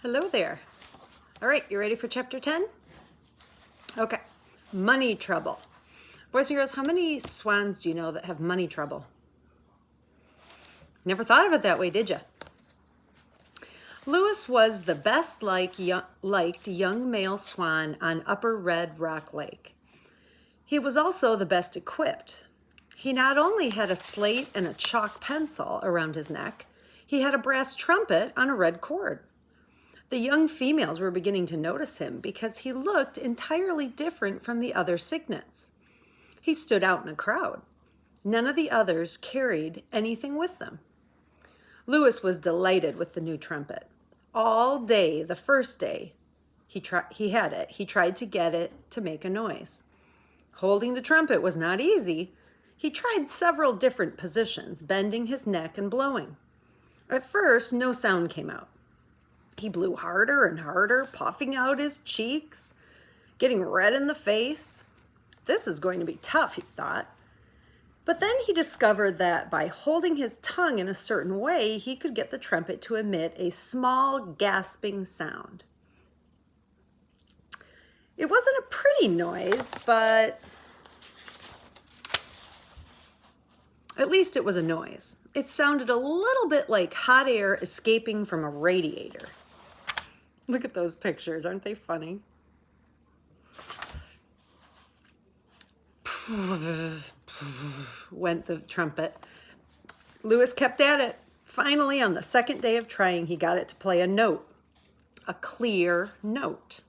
Hello there. All right, you ready for chapter 10? Okay, money trouble. Boys and girls, how many swans do you know that have money trouble? Never thought of it that way, did you? Lewis was the best liked young male swan on Upper Red Rock Lake. He was also the best equipped. He not only had a slate and a chalk pencil around his neck, he had a brass trumpet on a red cord. The young females were beginning to notice him because he looked entirely different from the other cygnets. He stood out in a crowd. None of the others carried anything with them. Lewis was delighted with the new trumpet. All day, the first day he had it, he tried to get it to make a noise. Holding the trumpet was not easy. He tried several different positions, bending his neck and blowing. At first, no sound came out. He blew harder and harder, puffing out his cheeks, getting red in the face. This is going to be tough, he thought. But then he discovered that by holding his tongue in a certain way, he could get the trumpet to emit a small, gasping sound. It wasn't a pretty noise, but at least it was a noise. It sounded a little bit like hot air escaping from a radiator. Look at those pictures. Aren't they funny? Went the trumpet. Lewis kept at it. Finally, on the second day of trying, he got it to play a note. A clear note.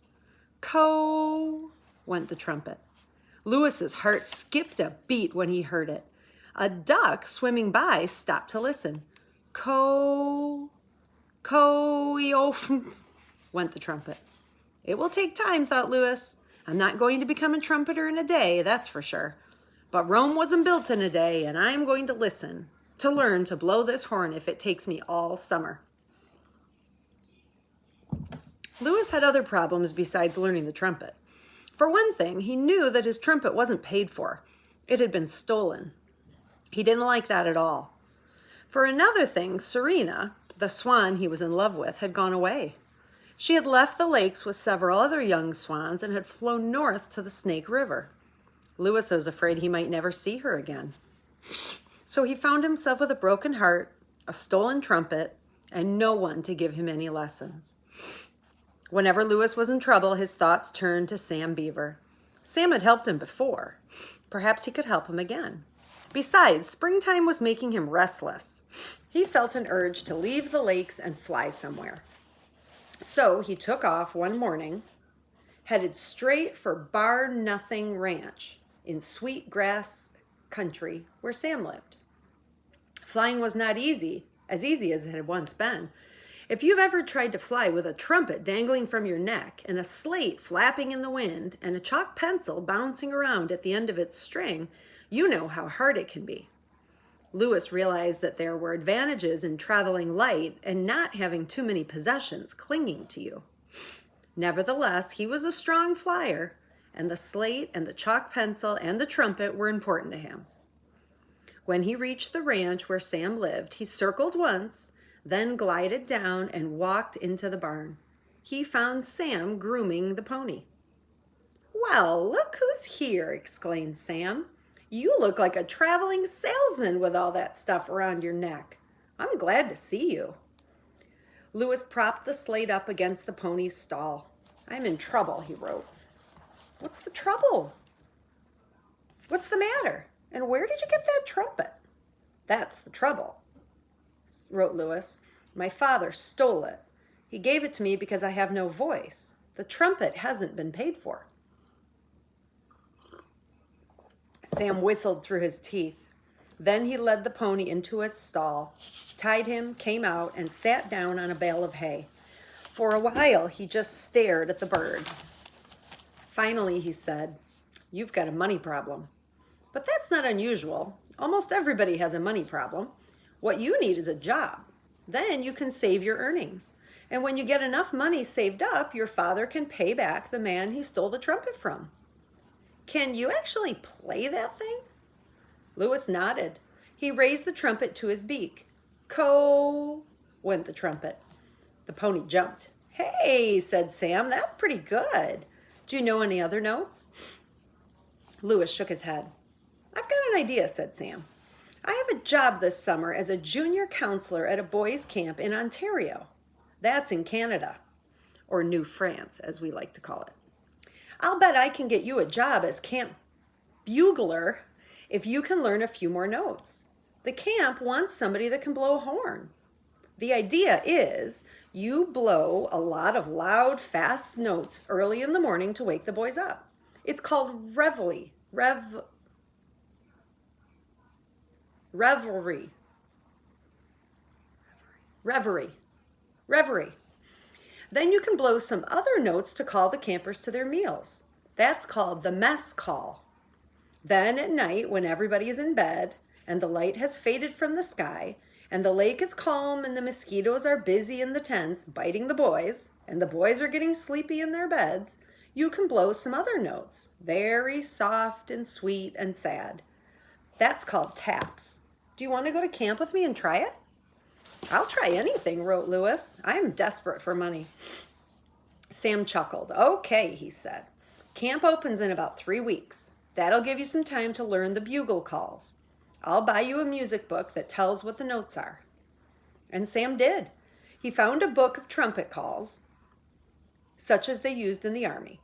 Co, went the trumpet. Lewis's heart skipped a beat when he heard it. A duck swimming by stopped to listen. Co, went the trumpet. It will take time, thought Lewis. I'm not going to become a trumpeter in a day, that's for sure. But Rome wasn't built in a day, and I'm going to learn to blow this horn if it takes me all summer. Lewis had other problems besides learning the trumpet. For one thing, he knew that his trumpet wasn't paid for. It had been stolen. He didn't like that at all. For another thing, Serena, the swan he was in love with, had gone away. She had left the lakes with several other young swans and had flown north to the Snake River. Lewis was afraid he might never see her again. So he found himself with a broken heart, a stolen trumpet, and no one to give him any lessons. Whenever Lewis was in trouble, his thoughts turned to Sam Beaver. Sam had helped him before. Perhaps he could help him again. Besides, springtime was making him restless. He felt an urge to leave the lakes and fly somewhere. So he took off one morning, headed straight for Bar Nothing Ranch in Sweet Grass Country where Sam lived. Flying was not easy as it had once been. If you've ever tried to fly with a trumpet dangling from your neck and a slate flapping in the wind and a chalk pencil bouncing around at the end of its string, you know how hard it can be. Lewis realized that there were advantages in traveling light and not having too many possessions clinging to you. Nevertheless, he was a strong flyer, and the slate and the chalk pencil and the trumpet were important to him. When he reached the ranch where Sam lived, he circled once, then glided down and walked into the barn. He found Sam grooming the pony. "Well, look who's here," exclaimed Sam. "You look like a traveling salesman with all that stuff around your neck. I'm glad to see you." Lewis propped the slate up against the pony's stall. "I'm in trouble," he wrote. "What's the trouble? What's the matter? And where did you get that trumpet?" "That's the trouble," wrote Lewis. "My father stole it. He gave it to me because I have no voice. The trumpet hasn't been paid for." Sam whistled through his teeth. Then he led the pony into its stall, tied him, came out, and sat down on a bale of hay. For a while, he just stared at the bird. Finally, he said, "You've got a money problem." "But that's not unusual. Almost everybody has a money problem. What you need is a job. Then you can save your earnings. And when you get enough money saved up, your father can pay back the man he stole the trumpet from." "Can you actually play that thing?" Lewis nodded. He raised the trumpet to his beak. "Co," went the trumpet. The pony jumped. Hey, said Sam, that's pretty good. Do you know any other notes? Louis shook his head. I've got an idea, said Sam. I have a job this summer as a junior counselor at a boys' camp in Ontario. That's in Canada, or New France, as we like to call it. I'll bet I can get you a job as camp bugler if you can learn a few more notes. The camp wants somebody that can blow a horn. The idea is you blow a lot of loud, fast notes early in the morning to wake the boys up. It's called reveille. Reverie. Then you can blow some other notes to call the campers to their meals. That's called the mess call. Then at night, when everybody is in bed and the light has faded from the sky and the lake is calm and the mosquitoes are busy in the tents biting the boys and the boys are getting sleepy in their beds, you can blow some other notes, very soft and sweet and sad. That's called taps. Do you want to go to camp with me and try it? I'll try anything, wrote Louis. I am desperate for money. Sam chuckled. Okay, he said. Camp opens in about 3 weeks. That'll give you some time to learn the bugle calls. I'll buy you a music book that tells what the notes are. And Sam did. He found a book of trumpet calls, such as they used in the army.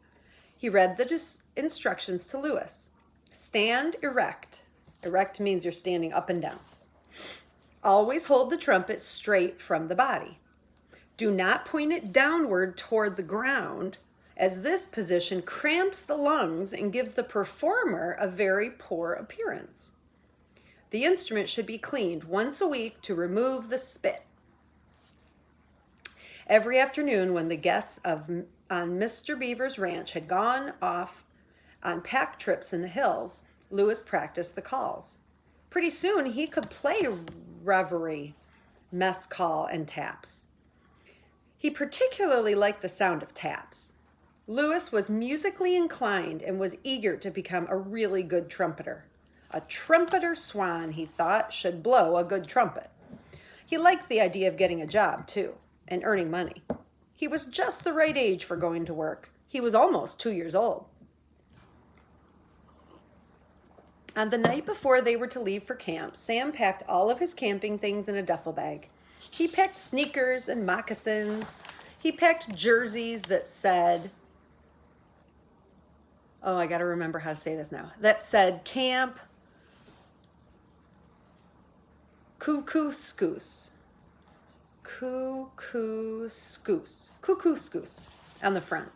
He read the instructions to Louis. Stand erect. Erect means you're standing up and down. Always hold the trumpet straight from the body. Do not point it downward toward the ground, as this position cramps the lungs and gives the performer a very poor appearance. The instrument should be cleaned once a week to remove the spit. Every afternoon, when the guests on Mr. Beaver's ranch had gone off on pack trips in the hills, Louis practiced the calls. Pretty soon, he could play reveille, mess call, and taps. He particularly liked the sound of taps. Louis was musically inclined and was eager to become a really good trumpeter. A trumpeter Swan, he thought, should blow a good trumpet. He liked the idea of getting a job, too, and earning money. He was just the right age for going to work. He was almost 2 years old. On the night before they were to leave for camp, Sam packed all of his camping things in a duffel bag. He packed sneakers and moccasins. He packed jerseys that said, oh, I got to remember how to say this now, that said Camp Cuckoo Scoos on the front.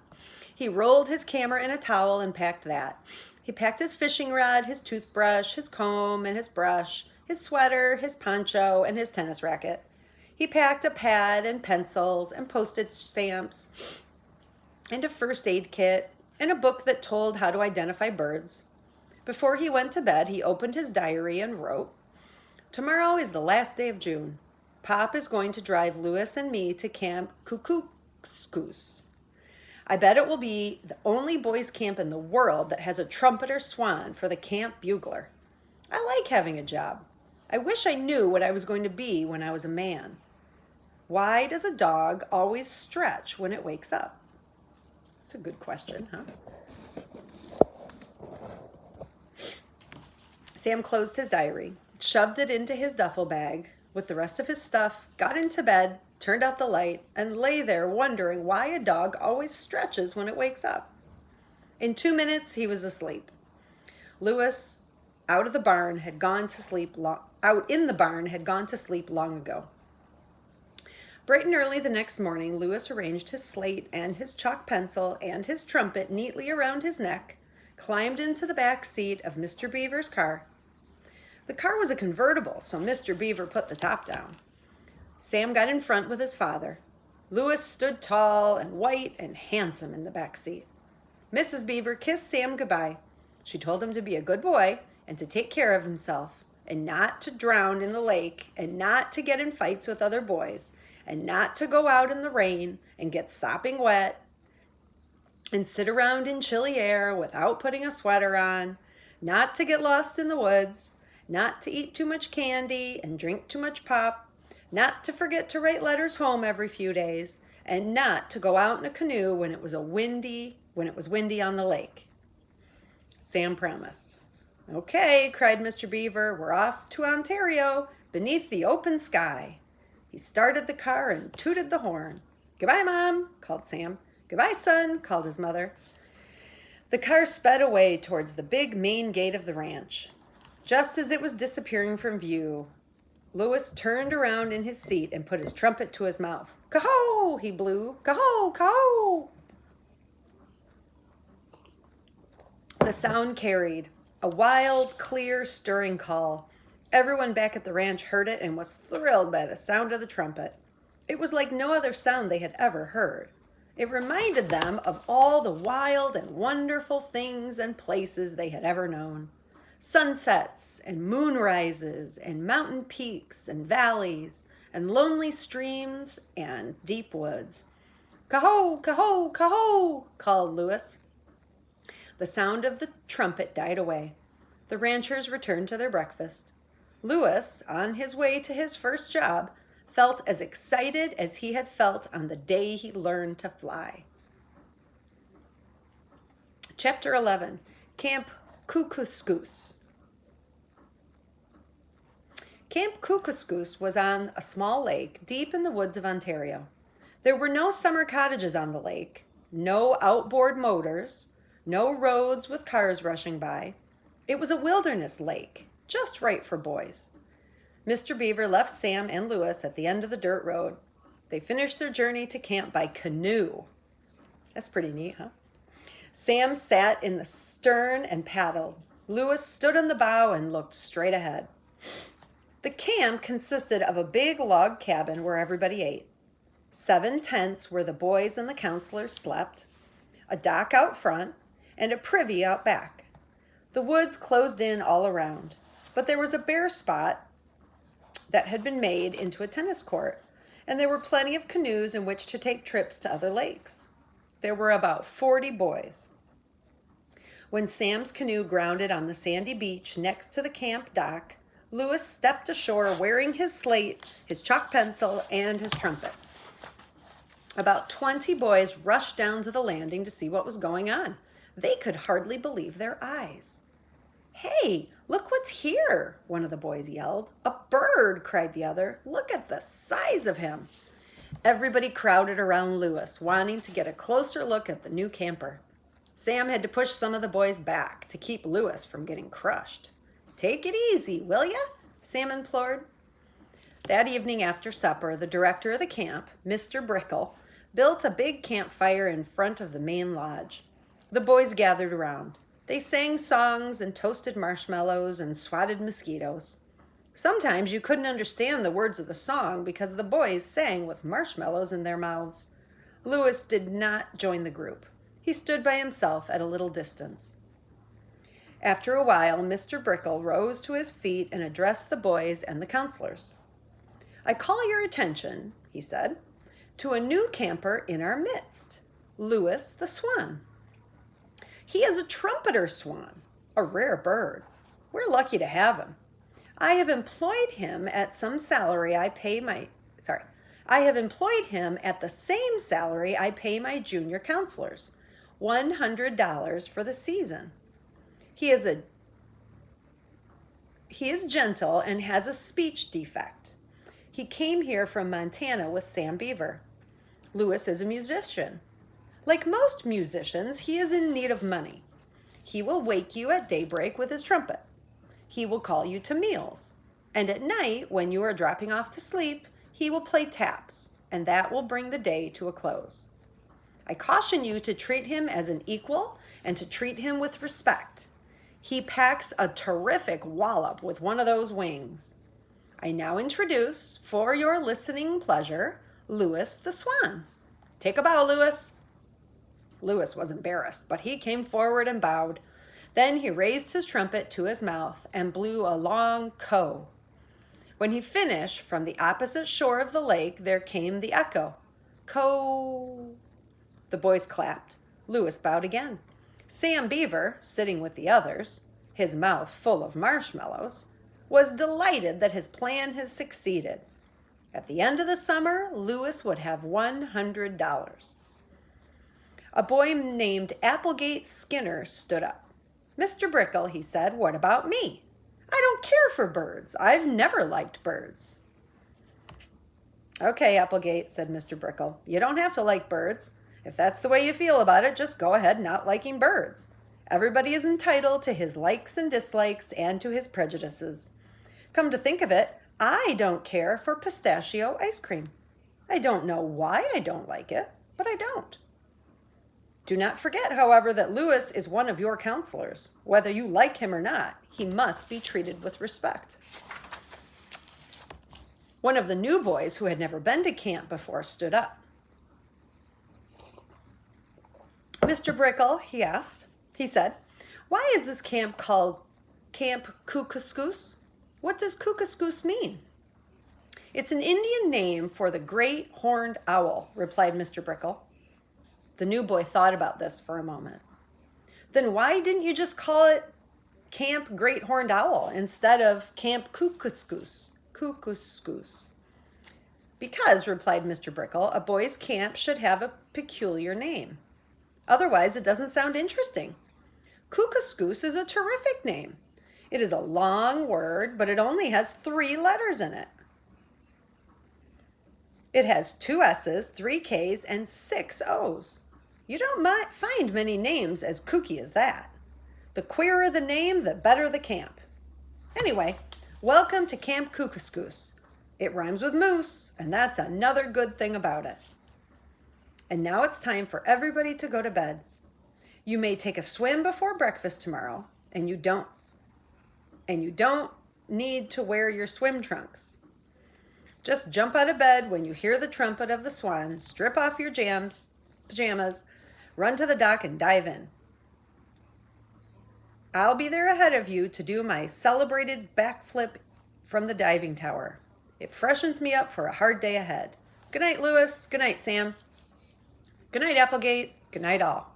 He rolled his camera in a towel and packed that. He packed his fishing rod, his toothbrush, his comb and his brush, his sweater, his poncho, and his tennis racket. He packed a pad and pencils and postage stamps and a first aid kit and a book that told how to identify birds. Before he went to bed, he opened his diary and wrote, "Tomorrow is the last day of June. Pop is going to drive Louis and me to Camp Cuckoo Scoos. I bet it will be the only boys' camp in the world that has a trumpeter Swan for the camp bugler. I like having a job. I wish I knew what I was going to be when I was a man. Why does a dog always stretch when it wakes up?" That's a good question, huh? Sam closed his diary, shoved it into his duffel bag with the rest of his stuff, got into bed, turned out the light, and lay there wondering why a dog always stretches when it wakes up. In 2 minutes, he was asleep. Louis, out in the barn, had gone to sleep long ago. Bright and early the next morning, Louis arranged his slate and his chalk pencil and his trumpet neatly around his neck, climbed into the back seat of Mr. Beaver's car. The car was a convertible, so Mr. Beaver put the top down. Sam got in front with his father. Louis stood tall and white and handsome in the back seat. Mrs. Beaver kissed Sam goodbye. She told him to be a good boy and to take care of himself and not to drown in the lake and not to get in fights with other boys and not to go out in the rain and get sopping wet and sit around in chilly air without putting a sweater on, not to get lost in the woods, not to eat too much candy and drink too much pop, not to forget to write letters home every few days, and not to go out in a canoe when it was windy on the lake. Sam promised. Okay, cried Mr. Beaver, we're off to Ontario, beneath the open sky. He started the car and tooted the horn. Goodbye, Mom, called Sam. Goodbye, son, called his mother. The car sped away towards the big main gate of the ranch. Just as it was disappearing from view, Louis turned around in his seat and put his trumpet to his mouth. Cahow, he blew. Cahow, cahow. The sound carried, a wild, clear, stirring call. Everyone back at the ranch heard it and was thrilled by the sound of the trumpet. It was like no other sound they had ever heard. It reminded them of all the wild and wonderful things and places they had ever known. Sunsets and moonrises and mountain peaks and valleys and lonely streams and deep woods. Cahow, cahow, cahow, called Louis. The sound of the trumpet died away. The ranchers returned to their breakfast. Louis, on his way to his first job, felt as excited as he had felt on the day he learned to fly. Chapter 11, Camp Kookooskoos. Camp Kookooskoos was on a small lake deep in the woods of Ontario. There were no summer cottages on the lake, no outboard motors, no roads with cars rushing by. It was a wilderness lake, just right for boys. Mr. Beaver left Sam and Louis at the end of the dirt road. They finished their journey to camp by canoe. That's pretty neat, huh? Sam sat in the stern and paddled. Louis stood on the bow and looked straight ahead. The camp consisted of a big log cabin where everybody ate, 7 tents where the boys and the counselors slept, a dock out front, and a privy out back. The woods closed in all around, but there was a bare spot that had been made into a tennis court, and there were plenty of canoes in which to take trips to other lakes. There were about 40 boys. When Sam's canoe grounded on the sandy beach next to the camp dock, Louis stepped ashore wearing his slate, his chalk pencil, and his trumpet. About 20 boys rushed down to the landing to see what was going on. They could hardly believe their eyes. Hey, look what's here, one of the boys yelled. A bird, cried the other. Look at the size of him. Everybody crowded around Louis, wanting to get a closer look at the new camper. Sam had to push some of the boys back to keep Louis from getting crushed. Take it easy, will ya? Sam implored. That evening after supper, the director of the camp, Mr. Brickle, built a big campfire in front of the main lodge. The boys gathered around. They sang songs and toasted marshmallows and swatted mosquitoes. Sometimes you couldn't understand the words of the song because the boys sang with marshmallows in their mouths. Louis did not join the group. He stood by himself at a little distance. After a while, Mr. Brickle rose to his feet and addressed the boys and the counselors. I call your attention, he said, to a new camper in our midst, Louis the Swan. He is a trumpeter swan, a rare bird. We're lucky to have him. I have employed him at the same salary I pay my junior counselors, $100 for the season. He is gentle and has a speech defect. He came here from Montana with Sam Beaver. Louis is a musician. Like most musicians, he is in need of money. He will wake you at daybreak with his trumpet. He will call you to meals. And at night, when you are dropping off to sleep, he will play taps, and that will bring the day to a close. I caution you to treat him as an equal and to treat him with respect. He packs a terrific wallop with one of those wings. I now introduce, for your listening pleasure, Louis the Swan. Take a bow, Louis. Louis was embarrassed, but he came forward and bowed. Then he raised his trumpet to his mouth and blew a long co. When he finished, from the opposite shore of the lake, there came the echo. Co. The boys clapped. Louis bowed again. Sam Beaver, sitting with the others, his mouth full of marshmallows, was delighted that his plan had succeeded. At the end of the summer, Louis would have $100. A boy named Applegate Skinner stood up. "Mr. Brickle," he said, "what about me? I don't care for birds. I've never liked birds." "Okay, Applegate," said Mr. Brickle, "you don't have to like birds. If that's the way you feel about it, just go ahead not liking birds. Everybody is entitled to his likes and dislikes and to his prejudices. Come to think of it, I don't care for pistachio ice cream. I don't know why I don't like it, but I don't. Do not forget, however, that Louis is one of your counselors. Whether you like him or not, he must be treated with respect." One of the new boys, who had never been to camp before, stood up. "Mr. Brickle," he asked, he said, "why is this camp called Camp Kookooskoos? What does Kookooskoos mean?" "It's an Indian name for the great horned owl," replied Mr. Brickle. The new boy thought about this for a moment. "Then why didn't you just call it Camp Great Horned Owl instead of Camp Kookooskoos? Kookooskoos." "Because," replied Mr. Brickle, "a boy's camp should have a peculiar name. Otherwise, it doesn't sound interesting. Kookooskoos is a terrific name. It is a long word, but it only has 3 letters in it. It has 2 S's, 3 K's, and 6 O's. You don't find many names as kooky as that. The queerer the name, the better the camp. Anyway, welcome to Camp Kookooskoos. It rhymes with moose, and that's another good thing about it. And now it's time for everybody to go to bed. You may take a swim before breakfast tomorrow, and you don't need to wear your swim trunks. Just jump out of bed when you hear the trumpet of the Swan, strip off your pajamas, run to the dock and dive in. I'll be there ahead of you to do my celebrated backflip from the diving tower. It freshens me up for a hard day ahead. Good night, Louis. Good night, Sam. Good night, Applegate. Good night, all."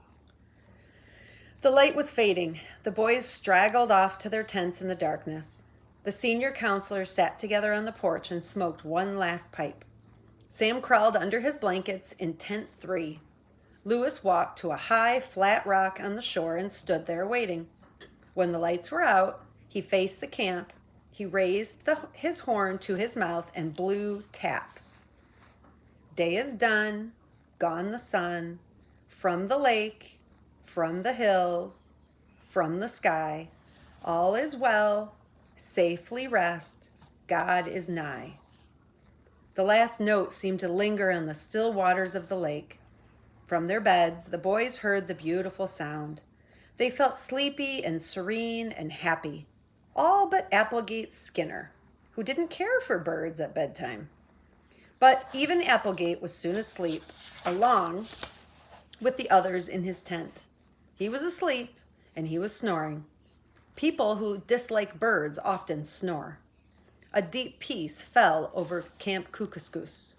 The light was fading. The boys straggled off to their tents in the darkness. The senior counselors sat together on the porch and smoked one last pipe. Sam crawled under his blankets in tent 3. Louis walked to a high, flat rock on the shore and stood there waiting. When the lights were out, he faced the camp. He raised his horn to his mouth and blew taps. Day is done, gone the sun, from the lake, from the hills, from the sky. All is well, safely rest, God is nigh. The last note seemed to linger on the still waters of the lake. From their beds, the boys heard the beautiful sound. They felt sleepy and serene and happy, all but Applegate Skinner, who didn't care for birds at bedtime. But even Applegate was soon asleep, along with the others in his tent. He was asleep, and he was snoring. People who dislike birds often snore. A deep peace fell over Camp Kookooskoos.